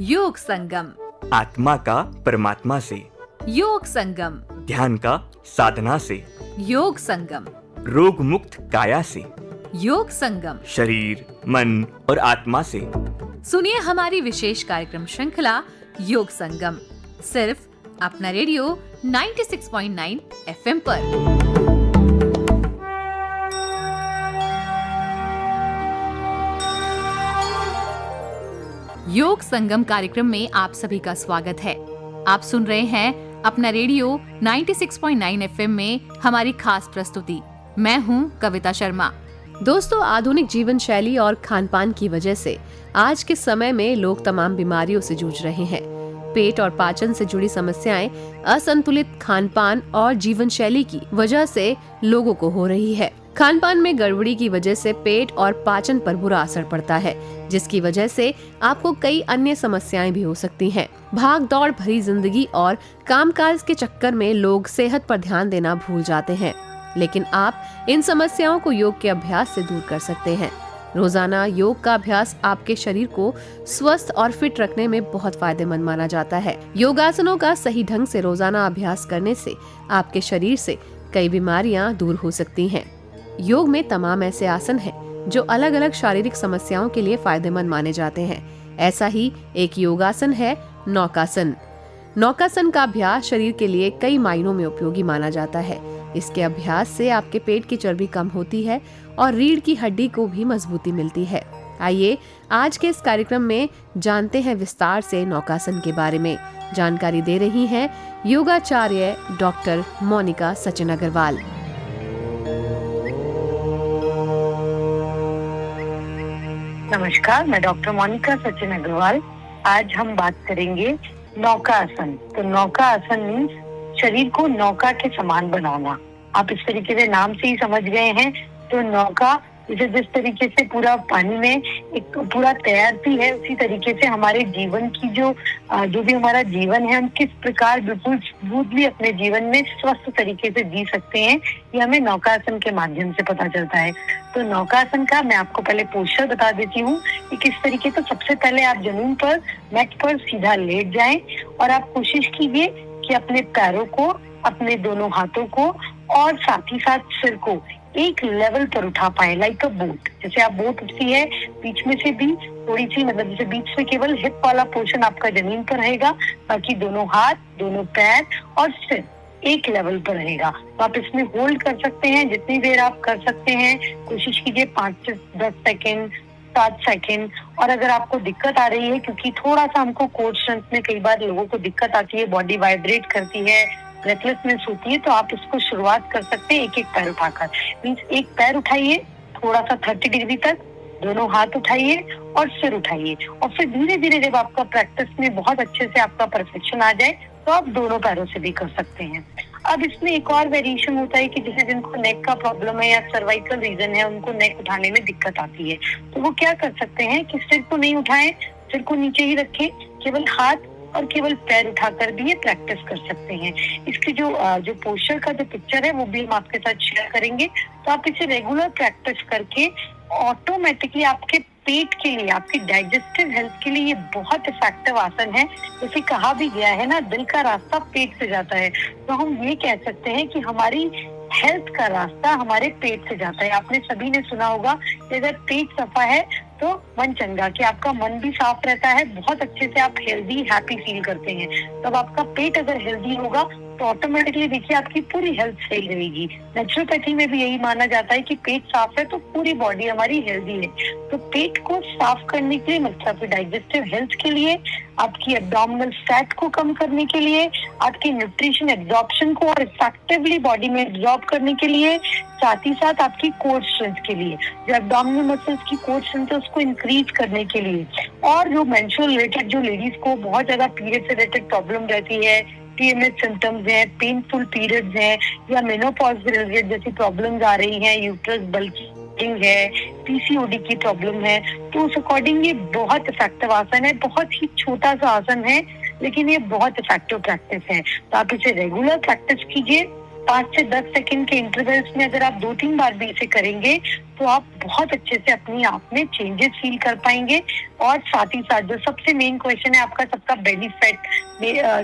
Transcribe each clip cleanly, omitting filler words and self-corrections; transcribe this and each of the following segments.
योग संगम, आत्मा का परमात्मा से, योग संगम, ध्यान का साधना से, योग संगम, रोग मुक्त काया से, योग संगम, शरीर, मन और आत्मा से। सुनिए हमारी विशेष कार्यक्रम श्रृंखला योग संगम, सिर्फ अपना रेडियो 96.9 FM पर। योग संगम कार्यक्रम में आप सभी का स्वागत है। आप सुन रहे हैं अपना रेडियो 96.9 FM में हमारी खास प्रस्तुति। मैं हूं कविता शर्मा। दोस्तों, आधुनिक जीवन शैली और खान पान की वजह से आज के समय में लोग तमाम बीमारियों से जूझ रहे हैं। पेट और पाचन से जुड़ी समस्याएं असंतुलित खान पान और जीवन शैली की वजह से लोगों को हो रही है। खान पान में गड़बड़ी की वजह से पेट और पाचन पर बुरा असर पड़ता है, जिसकी वजह से आपको कई अन्य समस्याएं भी हो सकती हैं। भाग दौड़ भरी जिंदगी और कामकाज के चक्कर में लोग सेहत पर ध्यान देना भूल जाते हैं, लेकिन आप इन समस्याओं को योग के अभ्यास से दूर कर सकते हैं। रोजाना योग का अभ्यास आपके शरीर को स्वस्थ और फिट रखने में बहुत फायदेमंद माना जाता है। योगासनों का सही ढंग से रोजाना अभ्यास करने से आपके शरीर से कई बीमारियां दूर हो सकती हैं। योग में तमाम ऐसे आसन हैं जो अलग अलग शारीरिक समस्याओं के लिए फायदेमंद माने जाते हैं। ऐसा ही एक योगासन है नौकासन। नौकासन का अभ्यास शरीर के लिए कई मायनों में उपयोगी माना जाता है। इसके अभ्यास से आपके पेट की चर्बी कम होती है और रीढ़ की हड्डी को भी मजबूती मिलती है। आइए आज के इस कार्यक्रम में जानते हैं विस्तार से नौकासन के बारे में। जानकारी दे रही हैं योगाचार्य डॉक्टर मोनिका सचिन अग्रवाल। नमस्कार, मैं डॉक्टर मोनिका सचिन अग्रवाल। आज हम बात करेंगे नौका आसन। तो नौका आसन मीन्स शरीर को नौका के समान बनाना। आप इस तरीके से नाम से ही समझ गए हैं। तो नौका जैसे जिस तरीके से पूरा पानी में एक पूरा तैरती है, उसी तरीके से हमारे जीवन की जो भी हमारा जीवन है, हम किस प्रकार बिल्कुल स्मूथली अपने जीवन में स्वस्थ तरीके से जी सकते हैं, ये हमें नौकासन के माध्यम से पता चलता है। तो नौकासन का मैं आपको पहले पोस्चर बता देती हूँ कि किस तरीके। तो सबसे पहले आप जमीन पर मैट पर सीधा लेट जाएं और आप कोशिश कीजिए कि अपने पैरों को, अपने दोनों हाथों को और साथ ही साथ सिर को एक लेवल पर उठा पाए, लाइक अ बोट। जैसे आप बोट उठती है, बीच में से भी थोड़ी सी, मतलब जैसे बीच में केवल हिप वाला पोर्शन आपका जमीन पर रहेगा, बाकी दोनों हाथ, दोनों पैर और सिर एक लेवल पर रहेगा। तो आप इसमें होल्ड कर सकते हैं जितनी देर आप कर सकते हैं। कोशिश कीजिए 5 से 10 सेकेंड, 7 सेकेंड। और अगर आपको दिक्कत आ रही है, क्योंकि थोड़ा सा हमको कोर स्ट्रेंथ में कई बार लोगों को दिक्कत आती है, बॉडी वाइब्रेट करती है, ब्रेथलेसनेस होती है, तो आप इसको शुरुआत कर सकते हैं एक एक पैर उठाकर। मीन्स एक पैर उठाइए थोड़ा सा 30 डिग्री तक, दोनों हाथ उठाइए और सिर उठाइए, और फिर धीरे धीरे जब आपका प्रैक्टिस में बहुत अच्छे से आपका परफेक्शन आ जाए तो आप दोनों पैरों से भी कर सकते हैं। अब इसमें एक और वेरिएशन होता है कि जैसे जिनको नेक का प्रॉब्लम है या सर्वाइकल रीजन है, उनको नेक उठाने में दिक्कत आती है, तो वो क्या कर सकते हैं कि सिर को नहीं उठाएं, सिर को नीचे ही रखें, केवल हाथ और केवल पैर उठाकर भी ये प्रैक्टिस कर सकते हैं। इसकी जो पोस्चर का जो पिक्चर है वो भी हम आपके साथ शेयर करेंगे। तो आप इसे रेगुलर प्रैक्टिस करके ऑटोमेटिकली आपके पेट के लिए, आपकी डाइजेस्टिव हेल्थ के लिए ये बहुत इफेक्टिव आसन है। जैसे कहा भी गया है ना, दिल का रास्ता पेट से जाता है, तो हम ये कह सकते हैं कि हमारी हेल्थ का रास्ता हमारे पेट से जाता है। आपने सभी ने सुना होगा कि अगर पेट सफा है तो मन चंगा, कि आपका मन भी साफ रहता है, बहुत अच्छे से आप हेल्दी हैप्पी फील करते हैं। तब आपका पेट अगर हेल्दी होगा तो ऑटोमेटिकली देखिए आपकी पूरी हेल्थ सही रहेगी। नेचुरोपैथी में भी यही माना जाता है कि पेट साफ है तो पूरी बॉडी हमारी हेल्दी है। तो पेट को साफ करने के लिए, मतलब डाइजेस्टिव हेल्थ के लिए, आपकी एब्डोमिनल फैट को कम करने के लिए, आपकी न्यूट्रिशन एब्जॉर्प्शन को और इफेक्टिवली बॉडी में एब्जॉर्ब करने के लिए, साथ ही साथ आपकी कोर स्ट्रेंथ के लिए, जो एब्डोमिनल मसल्स की कोर स्ट्रेंथ है उसको इंक्रीज करने के लिए, और जो मेंस्ट्रुअल रिलेटेड, जो लेडीज को बहुत ज्यादा पीरियड से रिलेटेड प्रॉब्लम रहती है, PMS सिम्टम्स हैं, पेनफुल पीरियड्स हैं, या मेनोपॉज से रिलेटेड जैसी प्रॉब्लम्स आ रही हैं, यूट्रस बल्किंग है, PCOD की प्रॉब्लम है, तो उस अकॉर्डिंग ये बहुत इफेक्टिव आसन है। बहुत ही छोटा सा आसन है लेकिन ये बहुत इफेक्टिव प्रैक्टिस है। तो आप इसे रेगुलर प्रैक्टिस कीजिए 5 से 10 सेकंड के इंटरवल्स में अगर आप 2-3 बार भी इसे करेंगे तो आप बहुत अच्छे से अपनी आप में चेंजेस फील कर पाएंगे। और साथ ही साथ जो सबसे मेन क्वेश्चन है आपका सबका बेली फैट,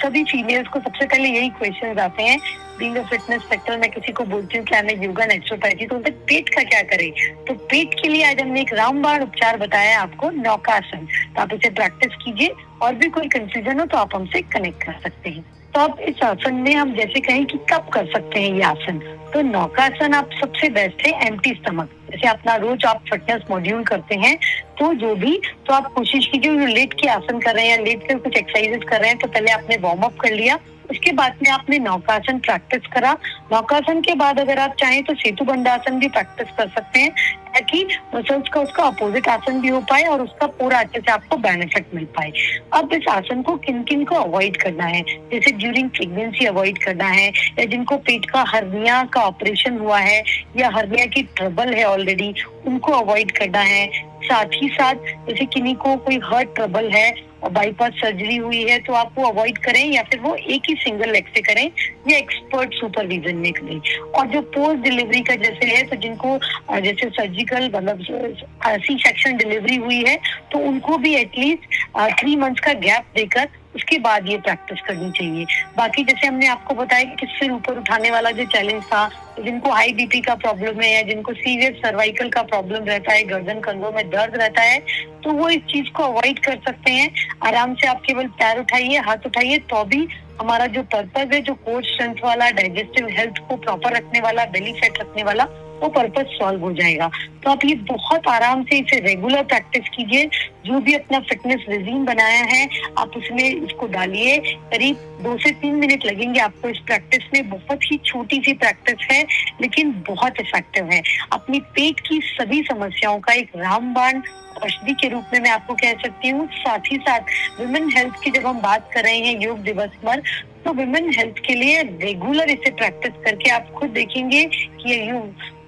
सभी फीमेल्स को सबसे पहले यही क्वेश्चन आते हैं। बीइंग अ फिटनेस सेक्टर में किसी को बोलती हूँ क्या मैं योगा नेचुरोपैथी, तो उनके पेट का क्या करें। तो पेट के लिए आज हमने एक रामबाण उपचार बताया है आपको, नौकासन। तो आप इसे प्रैक्टिस कीजिए और भी कोई कंफ्यूजन हो तो आप हमसे कनेक्ट कर सकते हैं। तो अब इस आसन में हम जैसे कहें कि कब कर सकते हैं ये आसन, तो नौकासन आप सबसे बेस्ट है एम्प्टी स्टमक। जैसे अपना रोज आप फिटनेस मॉड्यूल करते हैं तो जो भी, तो आप कोशिश कीजिए जो लेट के आसन कर रहे हैं या लेट कर कुछ एक्सरसाइजेस कर रहे हैं तो पहले आपने वार्म अप कर लिया, उसके बाद में आपने नौकासन प्रैक्टिस करा। नौकासन के बाद अगर आप चाहें तो सेतु बंधासन भी प्रैक्टिस कर सकते हैं ताकि मसल्स का उसका अपोजिट आसन भी हो पाए और उसका पूरा अच्छे से आपको बेनिफिट मिल पाए। अब इस आसन को किन किन को अवॉइड करना है, जैसे ड्यूरिंग प्रेगनेंसी अवॉइड करना है, या जिनको पेट का हर्निया का ऑपरेशन हुआ है या हर्निया की ट्रबल है ऑलरेडी उनको अवॉइड करना है। साथ ही साथ जैसे किन्हीं को कोई हार्ट ट्रबल है और बाईपास सर्जरी हुई है तो आप वो अवॉइड करें या फिर वो एक ही सिंगल लेग से करें या एक्सपर्ट सुपरविजन में करें। और जो पोस्ट डिलीवरी का जैसे है तो जिनको जैसे सर्जिकल मतलब सी सेक्शन डिलीवरी हुई है तो उनको भी एटलीस्ट 3 मंथ्स का गैप देकर उसके बाद ये प्रैक्टिस करनी चाहिए। बाकी जैसे हमने आपको बताया कि किससे ऊपर उठाने वाला जो चैलेंज था, जिनको हाई बीपी का प्रॉब्लम है या जिनको सीरियस सर्वाइकल का प्रॉब्लम रहता है, गर्दन कंधों में दर्द रहता है, तो वो इस चीज को अवॉइड कर सकते हैं। आराम से आप केवल पैर उठाइए, हाथ उठाइए, तो भी हमारा जो पर्पज है, जो कोर स्ट्रेंथ वाला, डाइजेस्टिव हेल्थ को प्रॉपर रखने वाला, बेली फैट रखने वाला, वो पर्पज सॉल्व हो जाएगा। तो आप ये बहुत आराम से इसे रेगुलर प्रैक्टिस कीजिए। जो भी अपना फिटनेस रिजीम बनाया है आप उसमें इसको डालिए। करीब 2 से 3 मिनट लगेंगे आपको इस प्रैक्टिस में। बहुत ही छोटी सी प्रैक्टिस है लेकिन बहुत इफेक्टिव है। अपनी पेट की सभी समस्याओं का एक रामबाण औषधि के रूप में मैं आपको कह सकती हूँ। साथ ही साथ विमेन हेल्थ की जब हम बात कर रहे हैं योग दिवस पर, तो विमेन हेल्थ के लिए रेगुलर इसे प्रैक्टिस करके आप खुद देखेंगे कि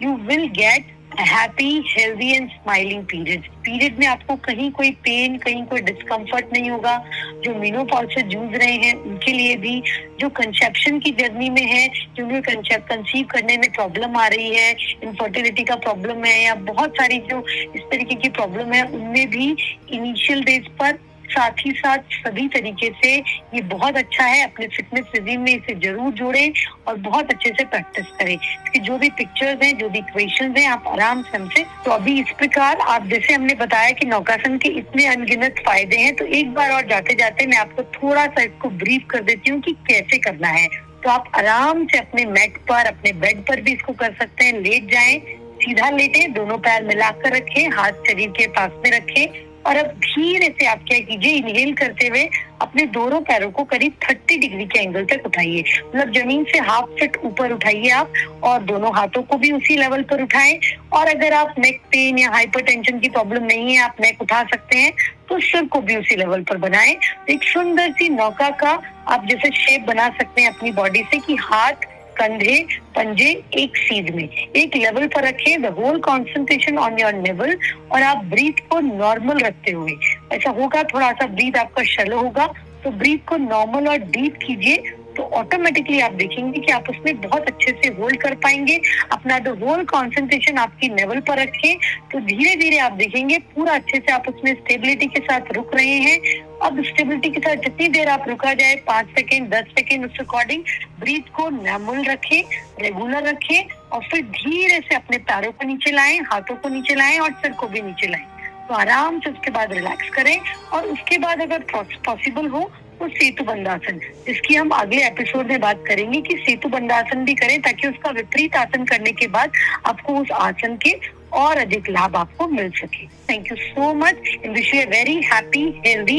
you will get happy, healthy and smiling period में आपको कहीं कोई पेन, कहीं कोई डिस्कम्फर्ट नहीं होगा। जो मेनोपॉज से जूझ रहे हैं उनके लिए भी, जो कंसेप्शन की जर्नी में है, जिनको कंसीव करने में प्रॉब्लम आ रही है, इनफर्टिलिटी का प्रॉब्लम है या बहुत सारी जो इस तरीके की प्रॉब्लम है, उनमें भी इनिशियल डेज पर साथ ही साथ सभी तरीके से ये बहुत अच्छा है। अपने फिटनेस रिजीम में इसे जरूर जोड़ें और बहुत अच्छे से प्रैक्टिस करें। इसकी जो भी पिक्चर्स हैं, जो भी इक्वेशंस हैं, आप आराम से हमसे, तो अभी इस प्रकार आप जैसे हमने बताया कि नौकासन के इतने अनगिनत फायदे हैं, तो एक बार और जाते जाते मैं आपको थोड़ा सा इसको ब्रीफ कर देती हूँ कि कैसे करना है। तो आप आराम से अपने मैट पर, अपने बेड पर भी इसको कर सकते हैं। लेट जाएं, सीधा लेटें, दोनों पैर मिलाकर रखें, हाथ शरीर के पास में रखें और अब धीरे से आप क्या कीजिए, इनहेल करते हुए अपने दोनों पैरों को करीब 30 डिग्री के एंगल तक उठाइए। मतलब जमीन से 1/2 फीट ऊपर उठाइए आप, और दोनों हाथों को भी उसी लेवल पर उठाएं। और अगर आप नेक पेन या हाइपरटेंशन की प्रॉब्लम नहीं है, आप नेक उठा सकते हैं, तो सिर को भी उसी लेवल पर बनाएं। एक सुंदर सी नौका का आप जैसे शेप बना सकते हैं अपनी बॉडी से कि हाथ, कंधे, पंजे एक सीध में एक लेवल पर रखें। The whole concentration on your navel, और आप ब्रीथ को नॉर्मल रखते हुए, ऐसा होगा थोड़ा सा ब्रीथ आपका शैलो होगा, तो ब्रीथ को नॉर्मल और डीप कीजिए, तो ऑटोमेटिकली आप देखेंगे कि आप उसमें बहुत अच्छे से होल्ड कर पाएंगे। अपना द होल कॉन्सेंट्रेशन आपकी नेवल पर रखें, तो धीरे धीरे आप देखेंगे पूरा अच्छे से आप उसमें स्टेबिलिटी के साथ रुक रहे हैं। अब स्टेबिलिटी के साथ जितनी देर आप रुका जाए, 5 सेकेंड, 10 सेकेंड, उस अकॉर्डिंग ब्रीथ को नॉर्मल रखें, रेगुलर रखें, और फिर धीरे से अपने पैरों को नीचे लाएं, हाथों को नीचे लाएं और सिर को भी नीचे लाएं। तो आराम से उसके बाद रिलैक्स करें, और उसके बाद अगर पॉसिबल हो तो सेतु बंधासन, जिसकी हम अगले एपिसोड में बात करेंगे कि सेतु बंधासन भी करें, ताकि उसका विपरीत आसन करने के बाद आपको उस आसन के और अधिक लाभ आपको मिल सके। Thank you so much and wish you a very happy healthy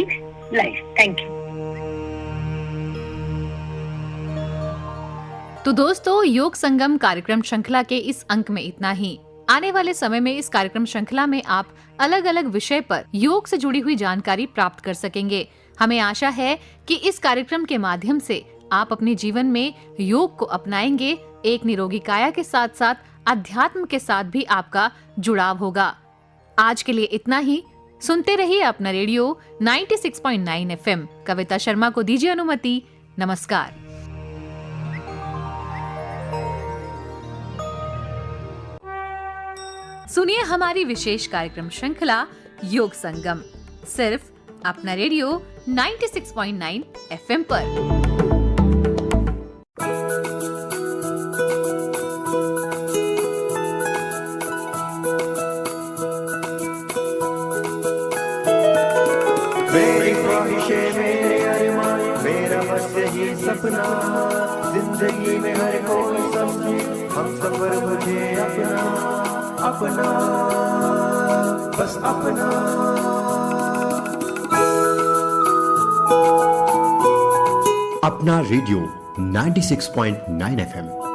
life. Thank you. तो दोस्तों, योग संगम कार्यक्रम श्रृंखला के इस अंक में इतना ही। आने वाले समय में इस कार्यक्रम श्रृंखला में आप अलग अलग विषय पर योग से जुड़ी हुई जानकारी प्राप्त कर सकेंगे। हमें आशा है कि इस कार्यक्रम के माध्यम से आप अपने जीवन में योग को अपनाएंगे। एक निरोगी काया के साथ साथ अध्यात्म के साथ भी आपका जुड़ाव होगा। आज के लिए इतना ही। सुनते रहिए अपना रेडियो 96.9 FM। कविता शर्मा को दीजिए अनुमति। नमस्कार। सुनिए हमारी विशेष कार्यक्रम श्रृंखला योग संगम, सिर्फ अपना रेडियो 96.9 एफएम पर। मेरी ख्वाहिशें, मेरे अरमान, मेरा बस यही सपना, जिंदगी में हर कोई समझे हम सफर मुझे अपना अपना, बस अपना। अपना रेडियो 96.9 एफएम।